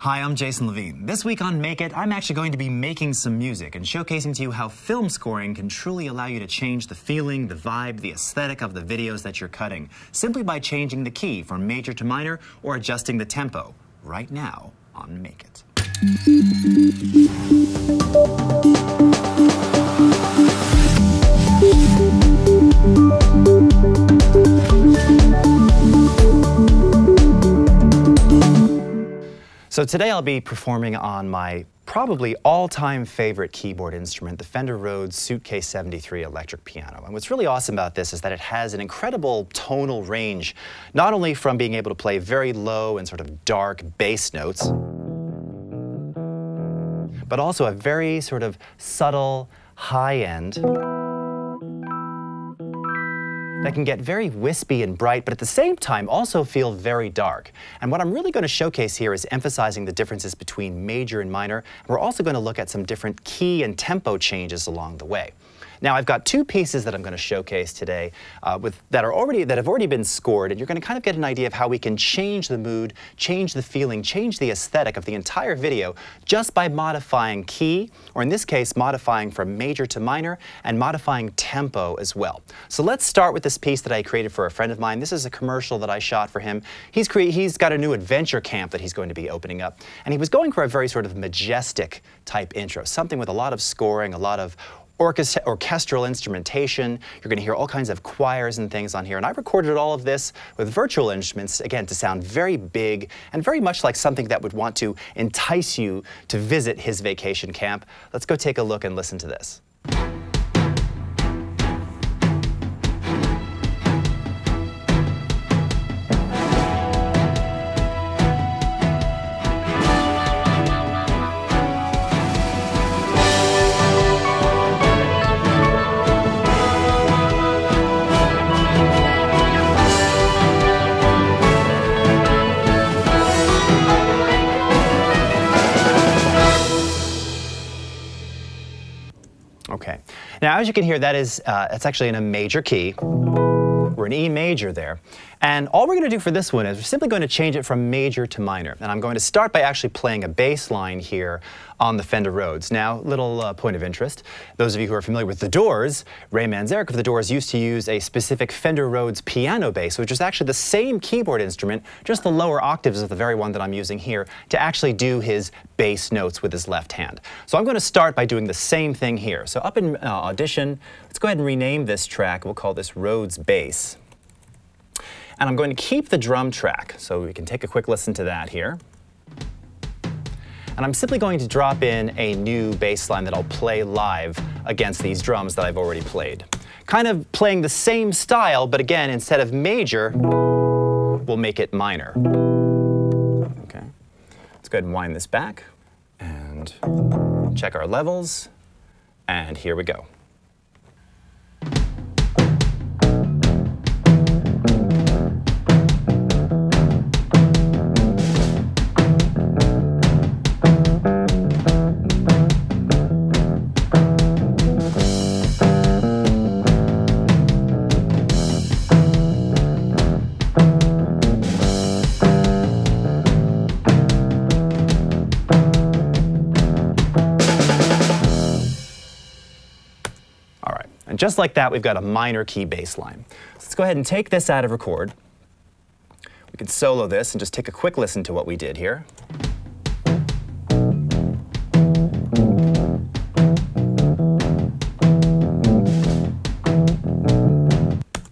Hi, I'm Jason Levine. This week on Make It, I'm actually going to be making some music and showcasing to you how film scoring can truly allow you to change the feeling, the vibe, the aesthetic of the videos that you're cutting, simply by changing the key from major to minor or adjusting the tempo, right now on Make It. So today I'll be performing on my probably all-time favorite keyboard instrument, the Fender Rhodes Suitcase 73 electric piano. And what's really awesome about this is that it has an incredible tonal range, not only from being able to play very low and sort of dark bass notes, but also a very sort of subtle high end that can get very wispy and bright, but at the same time also feel very dark. And what I'm really going to showcase here is emphasizing the differences between major and minor. And we're also going to look at some different key and tempo changes along the way. Now, I've got two pieces that I'm going to showcase today that have already been scored, and you're going to kind of get an idea of how we can change the mood, change the feeling, change the aesthetic of the entire video just by modifying key, or in this case, modifying from major to minor, and modifying tempo as well. So let's start with this piece that I created for a friend of mine. This is a commercial that I shot for him. He's got a new adventure camp that he's going to be opening up, and he was going for a very sort of majestic type intro, something with a lot of scoring, a lot of orchestral instrumentation. You're going to hear all kinds of choirs and things on here. And I recorded all of this with virtual instruments, again, to sound very big and very much like something that would want to entice you to visit his vacation camp. Let's go take a look and listen to this. Okay. Now, as you can hear, it's actually in a major key. We're in E major there. And all we're going to do for this one is we're simply going to change it from major to minor. And I'm going to start by actually playing a bass line here on the Fender Rhodes. Now, little point of interest. Those of you who are familiar with The Doors, Ray Manzarek of The Doors used to use a specific Fender Rhodes piano bass, which is actually the same keyboard instrument, just the lower octaves of the very one that I'm using here, to actually do his bass notes with his left hand. So I'm going to start by doing the same thing here. So up in Audition, let's go ahead and rename this track. We'll call this Rhodes Bass. And I'm going to keep the drum track, so we can take a quick listen to that here. And I'm simply going to drop in a new bass line that I'll play live against these drums that I've already played. Kind of playing the same style, but again, instead of major, we'll make it minor. Okay. Let's go ahead and wind this back and check our levels. And here we go. And just like that, we've got a minor key bass line. So let's go ahead and take this out of record. We can solo this and just take a quick listen to what we did here.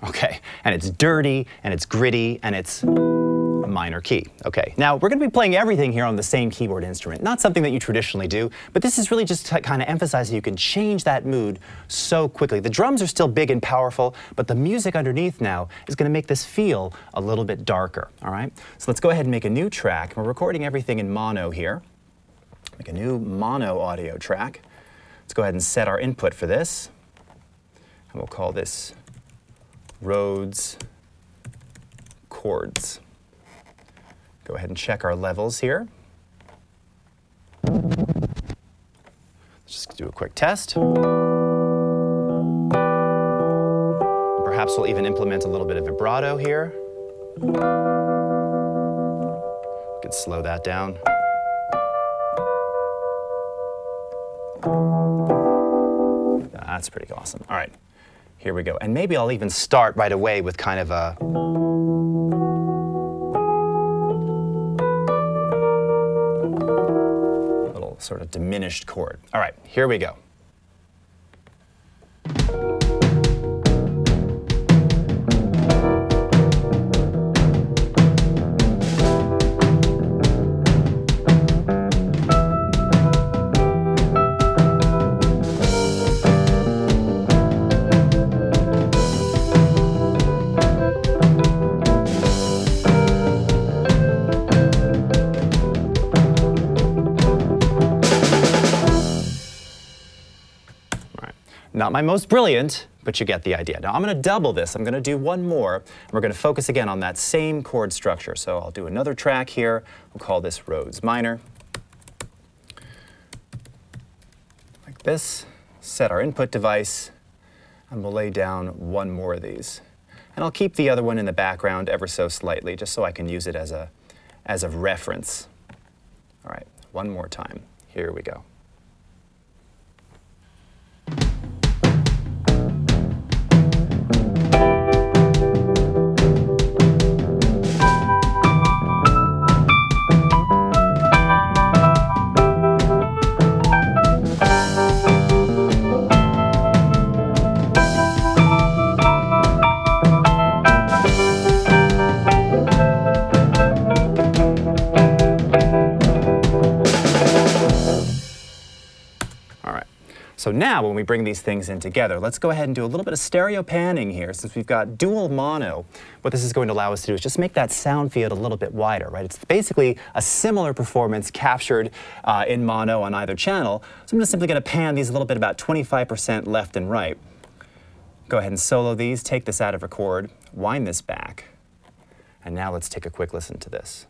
Okay, and it's dirty, and it's gritty, and it's a minor key. Okay, now we're going to be playing everything here on the same keyboard instrument. Not something that you traditionally do, but this is really just to kind of emphasize that you can change that mood so quickly. The drums are still big and powerful, but the music underneath now is going to make this feel a little bit darker, all right? So let's go ahead and make a new track. We're recording everything in mono here. Make a new mono audio track. Let's go ahead and set our input for this. And we'll call this Rhodes Chords. Go ahead and check our levels here. Let's just do a quick test. Perhaps we'll even implement a little bit of vibrato here. We could slow that down. That's pretty awesome. All right, here we go. And maybe I'll even start right away with kind of a little sort of diminished chord. All right, here we go. Not my most brilliant, but you get the idea. Now I'm going to double this. I'm going to do one more, and we're going to focus again on that same chord structure. So I'll do another track here. We'll call this Rhodes minor. Like this. Set our input device, and we'll lay down one more of these. And I'll keep the other one in the background ever so slightly, just so I can use it as a reference. All right, one more time. Here we go. So now when we bring these things in together, let's go ahead and do a little bit of stereo panning here. Since we've got dual mono, what this is going to allow us to do is just make that sound field a little bit wider, right? It's basically a similar performance captured in mono on either channel. So I'm just simply going to pan these a little bit, about 25% left and right. Go ahead and solo these, take this out of record, wind this back, and now let's take a quick listen to this.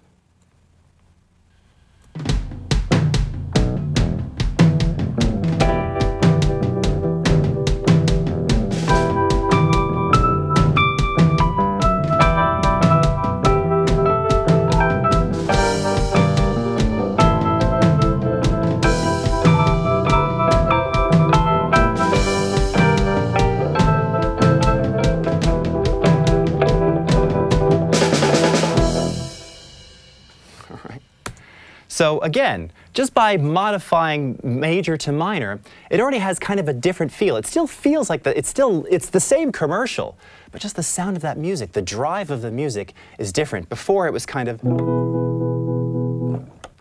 So again, just by modifying major to minor, it already has kind of a different feel. It still feels like it's the same commercial, but just the sound of that music, the drive of the music is different. Before it was kind of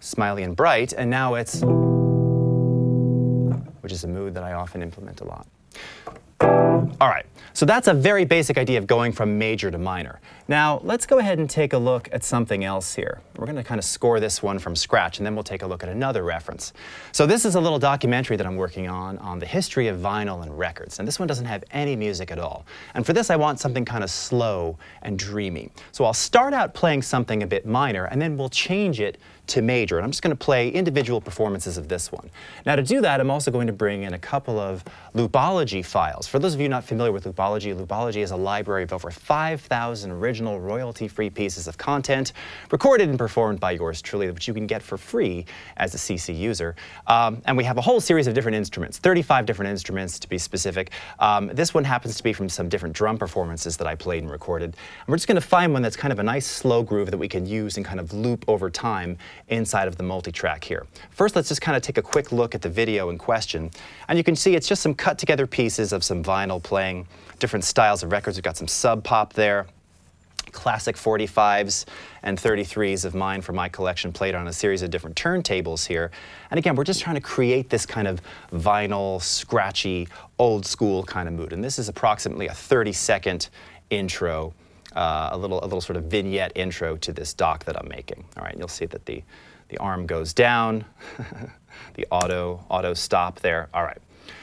smiley and bright, and now it's, which is a mood that I often implement a lot. All right, so that's a very basic idea of going from major to minor. Now, let's go ahead and take a look at something else here. We're going to kind of score this one from scratch, and then we'll take a look at another reference. So this is a little documentary that I'm working on the history of vinyl and records. And this one doesn't have any music at all. And for this, I want something kind of slow and dreamy. So I'll start out playing something a bit minor, and then we'll change it to major. And I'm just going to play individual performances of this one. Now, to do that, I'm also going to bring in a couple of loopology files. For those of you not familiar with loopology, loopology is a library of over 5,000 original royalty-free pieces of content recorded and performed by yours truly, which you can get for free as a CC user. And we have a whole series of different instruments, 35 different instruments to be specific. This one happens to be from some different drum performances that I played and recorded. And we're just going to find one that's kind of a nice slow groove that we can use and kind of loop over time inside of the multi-track here. First, let's just kind of take a quick look at the video in question. And you can see it's just some cut together pieces of some vinyl playing different styles of records. We've got some sub pop there, classic 45s and 33s of mine from my collection played on a series of different turntables here. And again, we're just trying to create this kind of vinyl, scratchy, old school kind of mood. And this is approximately a 30-second intro, a little sort of vignette intro to this doc that I'm making. All right, you'll see that the arm goes down, the auto stop there. All right,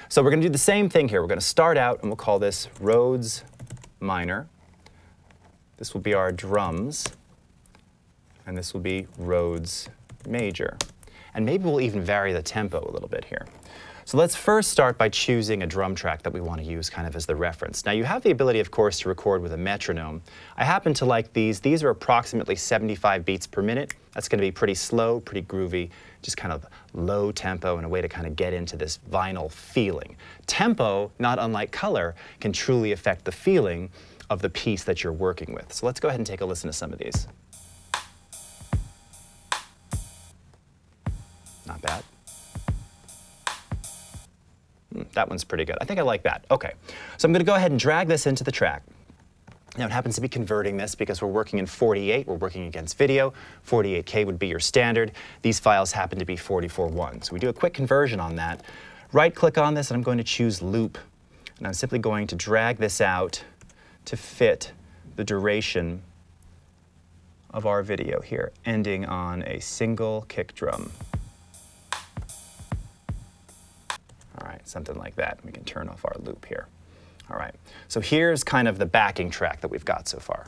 so we're going to do the same thing here. We're going to start out, and we'll call this Rhodes minor. This will be our drums, and this will be Rhodes major. and maybe we'll even vary the tempo a little bit here. So let's first start by choosing a drum track that we want to use kind of as the reference. Now you have the ability, of course, to record with a metronome. I happen to like these. These are approximately 75 beats per minute. That's going to be pretty slow, pretty groovy, just kind of low tempo and a way to kind of get into this vinyl feeling. Tempo, not unlike color, can truly affect the feeling of the piece that you're working with. So let's go ahead and take a listen to some of these. Not bad. That one's pretty good. I think I like that. Okay, so I'm going to go ahead and drag this into the track. Now it happens to be converting this because we're working in 48, we're working against video. 48K would be your standard. These files happen to be 44.1. So we do a quick conversion on that. Right click on this and I'm going to choose loop. And I'm simply going to drag this out to fit the duration of our video here, ending on a single kick drum. All right, something like that. We can turn off our loop here. All right, so here's kind of the backing track that we've got so far.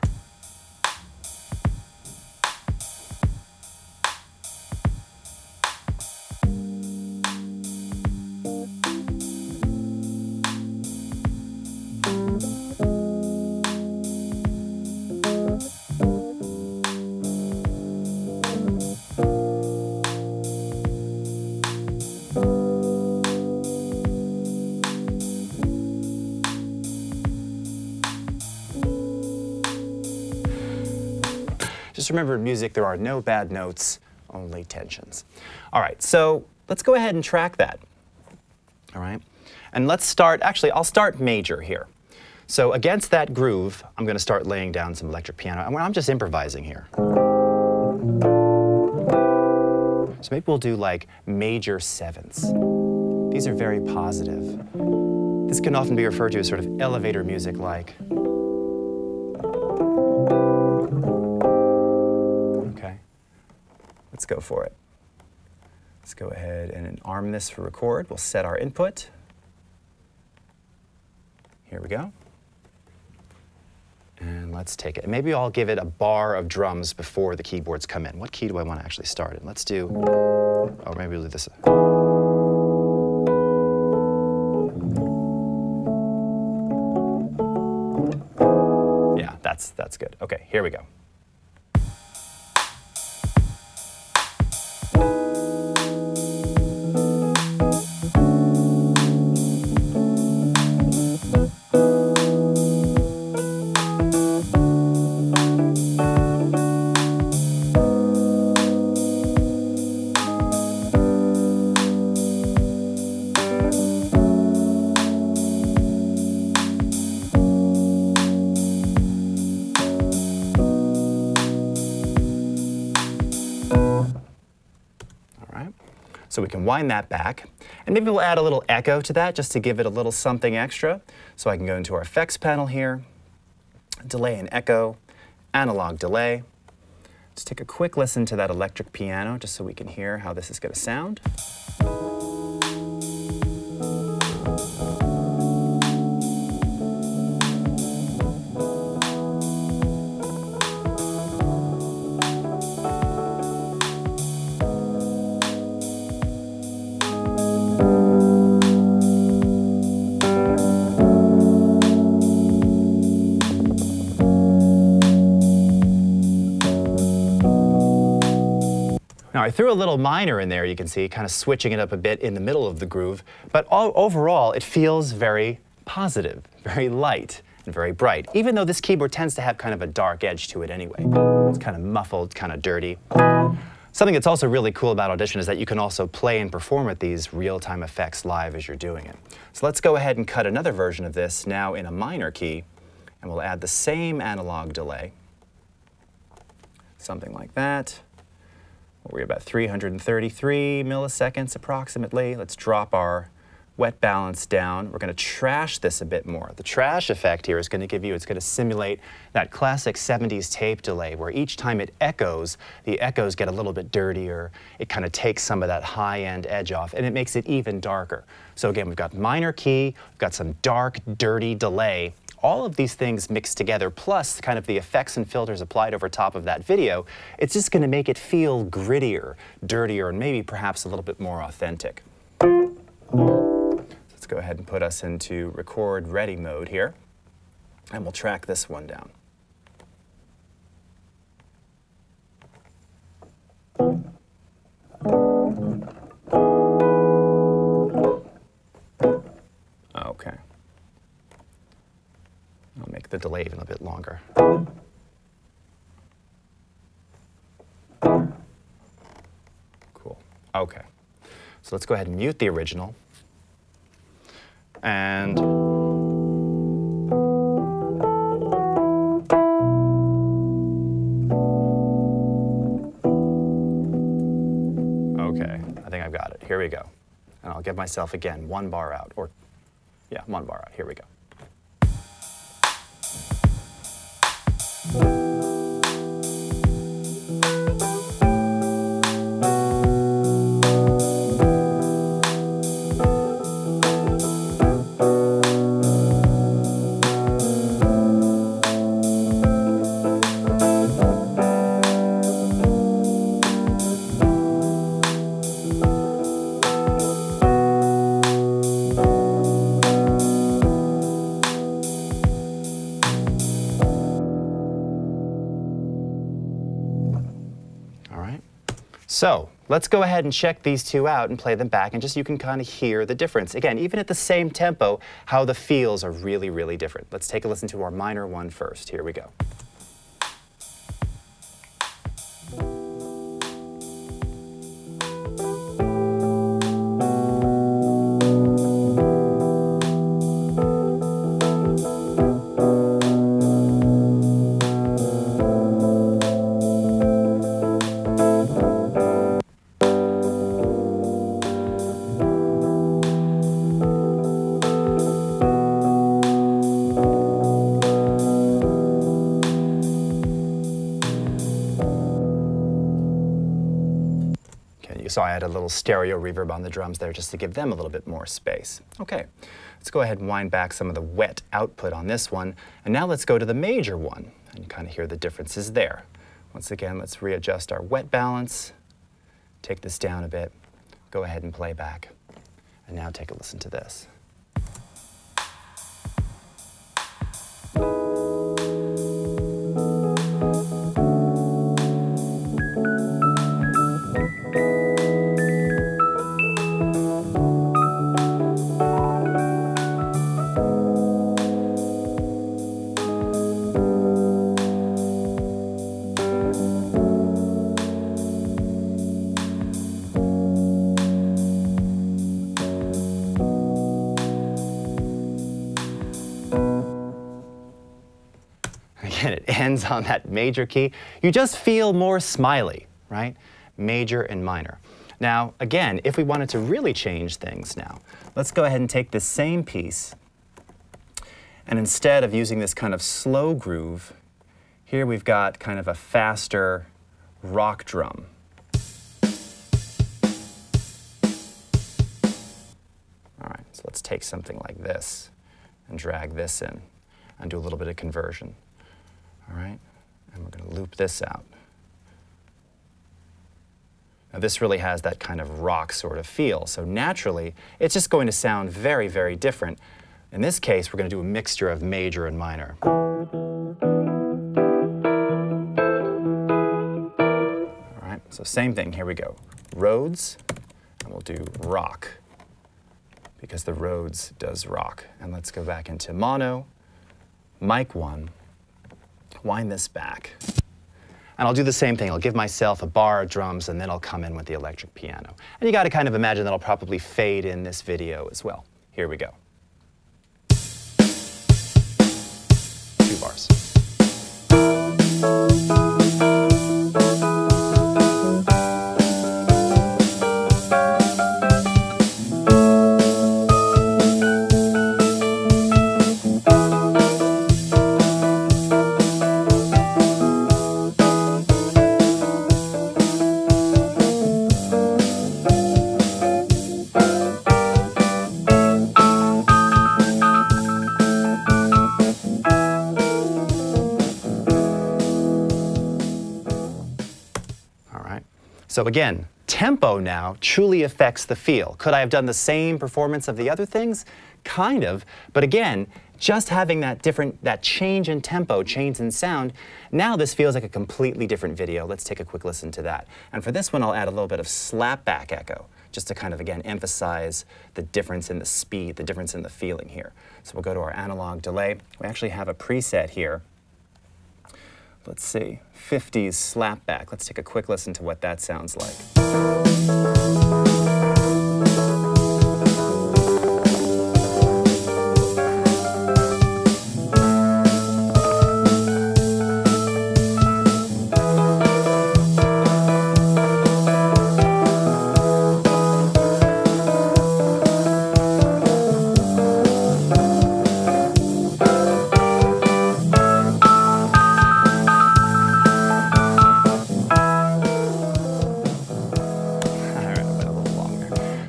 Just remember in music, there are no bad notes, only tensions. All right, so let's go ahead and track that. All right, and let's start, actually, I'll start major here. So against that groove, I'm going to start laying down some electric piano. I'm just improvising here. So maybe we'll do like major sevenths. These are very positive. This can often be referred to as sort of elevator music like. Let's go for it. Let's go ahead and arm this for record. We'll set our input. Here we go. And let's take it. Maybe I'll give it a bar of drums before the keyboards come in. What key do I want to actually start in? Let's do, oh, maybe we'll do this. Yeah, that's good. Okay, here we go. So we can wind that back, and maybe we'll add a little echo to that just to give it a little something extra. So I can go into our effects panel here, delay and echo, analog delay. Just take a quick listen to that electric piano just so we can hear how this is going to sound. Now, I threw a little minor in there, you can see, kind of switching it up a bit in the middle of the groove, but overall it feels very positive, very light, and very bright, even though this keyboard tends to have kind of a dark edge to it anyway. It's kind of muffled, kind of dirty. Something that's also really cool about Audition is that you can also play and perform with these real-time effects live as you're doing it. So let's go ahead and cut another version of this now in a minor key, and we'll add the same analog delay. Something like that. We're about 333 milliseconds approximately. Let's drop our wet balance down. We're going to trash this a bit more. The trash effect here is going to give you, it's going to simulate that classic 70s tape delay where each time it echoes, the echoes get a little bit dirtier. It kind of takes some of that high-end edge off, and it makes it even darker. So again, we've got minor key, we've got some dark, dirty delay, all of these things mixed together, plus kind of the effects and filters applied over top of that video, it's just going to make it feel grittier, dirtier, and maybe perhaps a little bit more authentic. Let's go ahead and put us into record ready mode here, and we'll track this one down. Okay. I'll make the delay even a bit longer. Cool. Okay. So let's go ahead and mute the original. And okay, I think I've got it. Here we go. And I'll give myself, again, 1 bar out. Or, yeah, 1 bar out. Here we go. So let's go ahead and check these two out and play them back, and just you can kind of hear the difference. Again, even at the same tempo, how the feels are really, really different. Let's take a listen to our minor one first. Here we go. So I add a little stereo reverb on the drums there just to give them a little bit more space. Okay, let's go ahead and wind back some of the wet output on this one. And now let's go to the major one and kind of hear the differences there. Once again, let's readjust our wet balance, take this down a bit, go ahead and play back. And now take a listen to this. Again, it ends on that major key. You just feel more smiley, right? Major and minor. Now, again, if we wanted to really change things now, let's go ahead and take this same piece, and instead of using this kind of slow groove, here we've got kind of a faster rock drum. All right, so let's take something like this and drag this in and do a little bit of conversion. All right, and we're going to loop this out. Now this really has that kind of rock sort of feel, so naturally it's just going to sound very, very different. In this case, we're going to do a mixture of major and minor. All right, so same thing, here we go. Rhodes, and we'll do rock, because the Rhodes does rock. And let's go back into mono, mic 1, wind this back. And I'll do the same thing. I'll give myself a bar of drums, and then I'll come in with the electric piano. And you got to kind of imagine that I'll probably fade in this video as well. Here we go. 2 bars. So again, tempo now truly affects the feel. Could I have done the same performance of the other things? Kind of, but again, just having that change in tempo, change in sound, now this feels like a completely different video. Let's take a quick listen to that. And for this one, I'll add a little bit of slapback echo, just to kind of, again, emphasize the difference in the speed, the difference in the feeling here. So we'll go to our analog delay. We actually have a preset here. Let's see, 50s slapback. Let's take a quick listen to what that sounds like.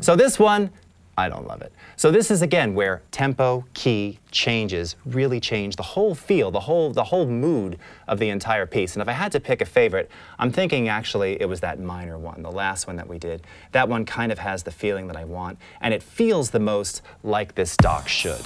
So this one, I don't love it. So this is again where tempo, key, changes really change the whole feel, the whole mood of the entire piece. And if I had to pick a favorite, I'm thinking actually it was that minor one, the last one that we did. That one kind of has the feeling that I want, and it feels the most like this dock should.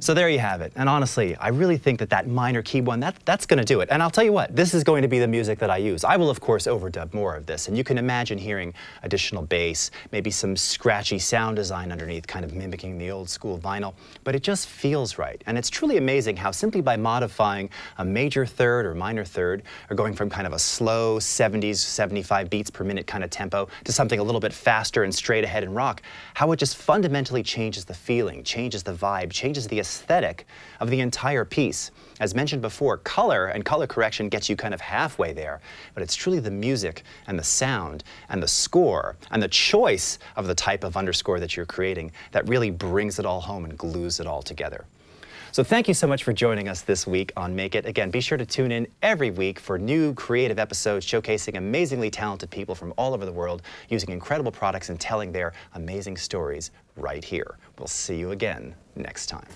So there you have it. And honestly, I really think that that minor key one, that's going to do it. And I'll tell you what, this is going to be the music that I use. I will, of course, overdub more of this. And you can imagine hearing additional bass, maybe some scratchy sound design underneath, kind of mimicking the old school vinyl. But it just feels right. And it's truly amazing how simply by modifying a major third or minor third, or going from kind of a slow 70s, 75 beats per minute kind of tempo to something a little bit faster and straight ahead and rock, how it just fundamentally changes the feeling, changes the vibe, changes the aesthetic of the entire piece. As mentioned before, color and color correction gets you kind of halfway there, but it's truly the music and the sound and the score and the choice of the type of underscore that you're creating that really brings it all home and glues it all together. So thank you so much for joining us this week on Make It. Again, be sure to tune in every week for new creative episodes showcasing amazingly talented people from all over the world using incredible products and telling their amazing stories right here. We'll see you again next time.